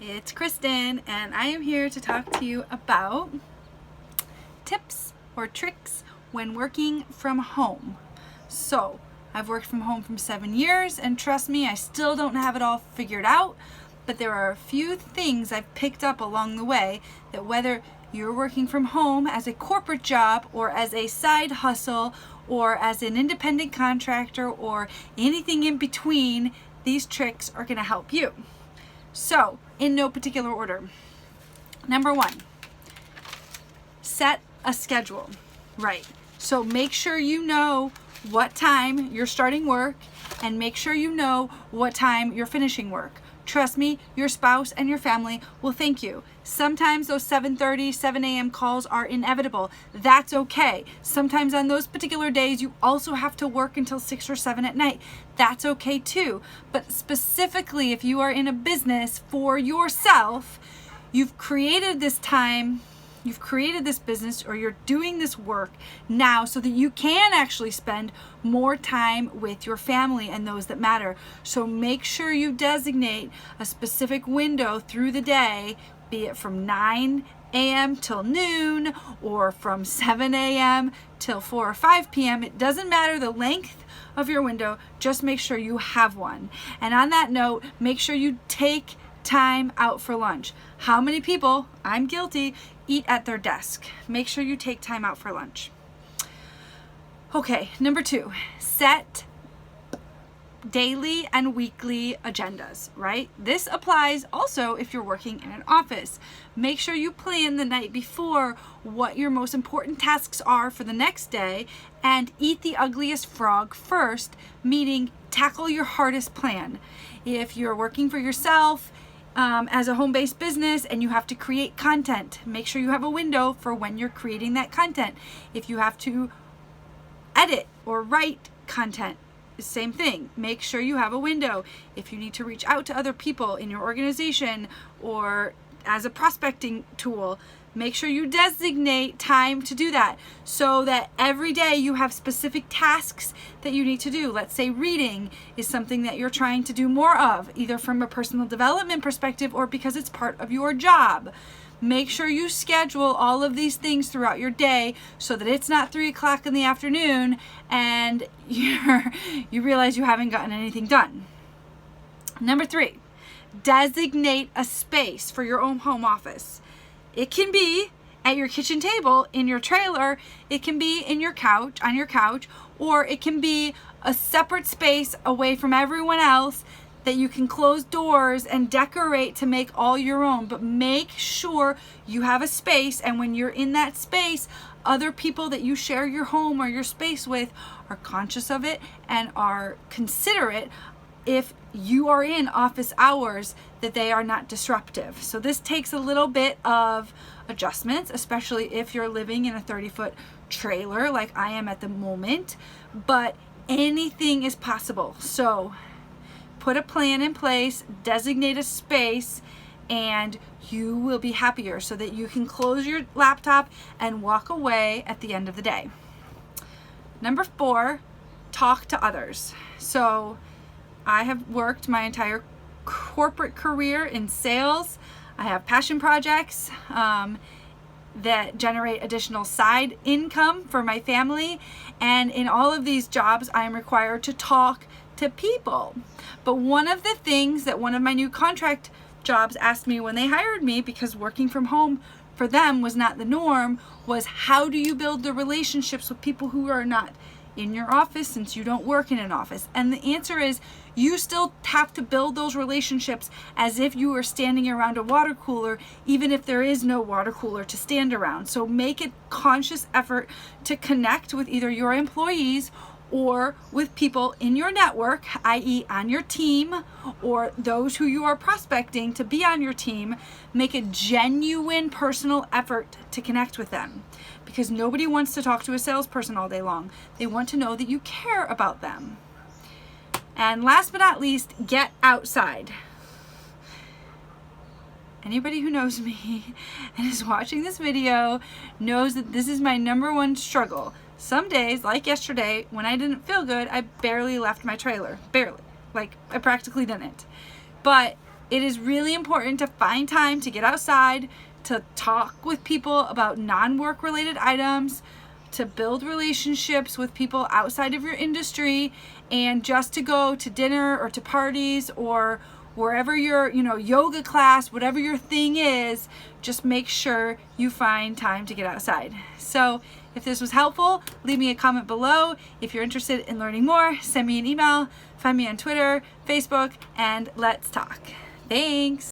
It's Kristen, and I am here to talk to you about tips or tricks when working from home. So, I've worked from home for 7 years, and trust me, I still don't have it all figured out, but there are a few things I've picked up along the way that whether you're working from home as a corporate job or as a side hustle or as an independent contractor or anything in between, these tricks are going to help you. So, in no particular order. Number 1, set a schedule. Right. So make sure you know what time you're starting work and make sure you know what time you're finishing work. Trust me, your spouse and your family will thank you. Sometimes those 7:30, 7 a.m. calls are inevitable. That's okay. Sometimes on those particular days, you also have to work until 6 or 7 at night. That's okay too. But specifically, if you are in a business for yourself, you've created this time, you've created this business, or you're doing this work now so that you can actually spend more time with your family and those that matter. So make sure you designate a specific window through the day, be it from 9 a.m. till noon or from 7 a.m. till 4 or 5 p.m. It doesn't matter the length of your window, just make sure you have one. And on that note, make sure you take time out for lunch. How many people, I'm guilty, eat at their desk? Make sure you take time out for lunch. Okay, number 2, set daily and weekly agendas, right? This applies also if you're working in an office. Make sure you plan the night before what your most important tasks are for the next day and eat the ugliest frog first, meaning tackle your hardest plan. If you're working for yourself, as a home-based business and you have to create content, make sure you have a window for when you're creating that content. If you have to edit or write content, same thing. Make sure you have a window. If you need to reach out to other people in your organization or as a prospecting tool, make sure you designate time to do that so that every day you have specific tasks that you need to do. Let's say reading is something that you're trying to do more of, either from a personal development perspective or because it's part of your job. Make sure you schedule all of these things throughout your day so that it's not 3 o'clock in the afternoon and you realize you haven't gotten anything done. Number 3, designate a space for your own home office. It can be at your kitchen table in your trailer, it can be on your couch, or it can be a separate space away from everyone else that you can close doors and decorate to make all your own. But make sure you have a space, and when you're in that space, other people that you share your home or your space with are conscious of it and are considerate if you are in office hours that they are not disruptive. So this takes a little bit of adjustments, especially if you're living in a 30-foot trailer like I am at the moment, but anything is possible. So put a plan in place, designate a space, and you will be happier so that you can close your laptop and walk away at the end of the day. Number 4, talk to others. So I have worked my entire corporate career in sales. I have passion projects that generate additional side income for my family. And in all of these jobs, I am required to talk to people. But one of the things that one of my new contract jobs asked me when they hired me, because working from home for them was not the norm, was how do you build the relationships with people who are not in your office since you don't work in an office? And the answer is you still have to build those relationships as if you were standing around a water cooler, even if there is no water cooler to stand around. So make a conscious effort to connect with either your employees or with people in your network, i.e. on your team, or those who you are prospecting to be on your team. Make a genuine personal effort to connect with them, because nobody wants to talk to a salesperson all day long. They want to know that you care about them. And last but not least, get outside. Anybody who knows me and is watching this video knows that this is my number 1 struggle. Some days, like yesterday, when I didn't feel good, I barely left my trailer. Barely. Like, I practically didn't. But It is really important to find time to get outside, to talk with people about non-work related items, to build relationships with people outside of your industry, and just to go to dinner or to parties or wherever your yoga class, whatever your thing is, just make sure you find time to get outside. So if this was helpful, leave me a comment below. If you're interested in learning more, send me an email, find me on Twitter, Facebook, and let's talk. Thanks.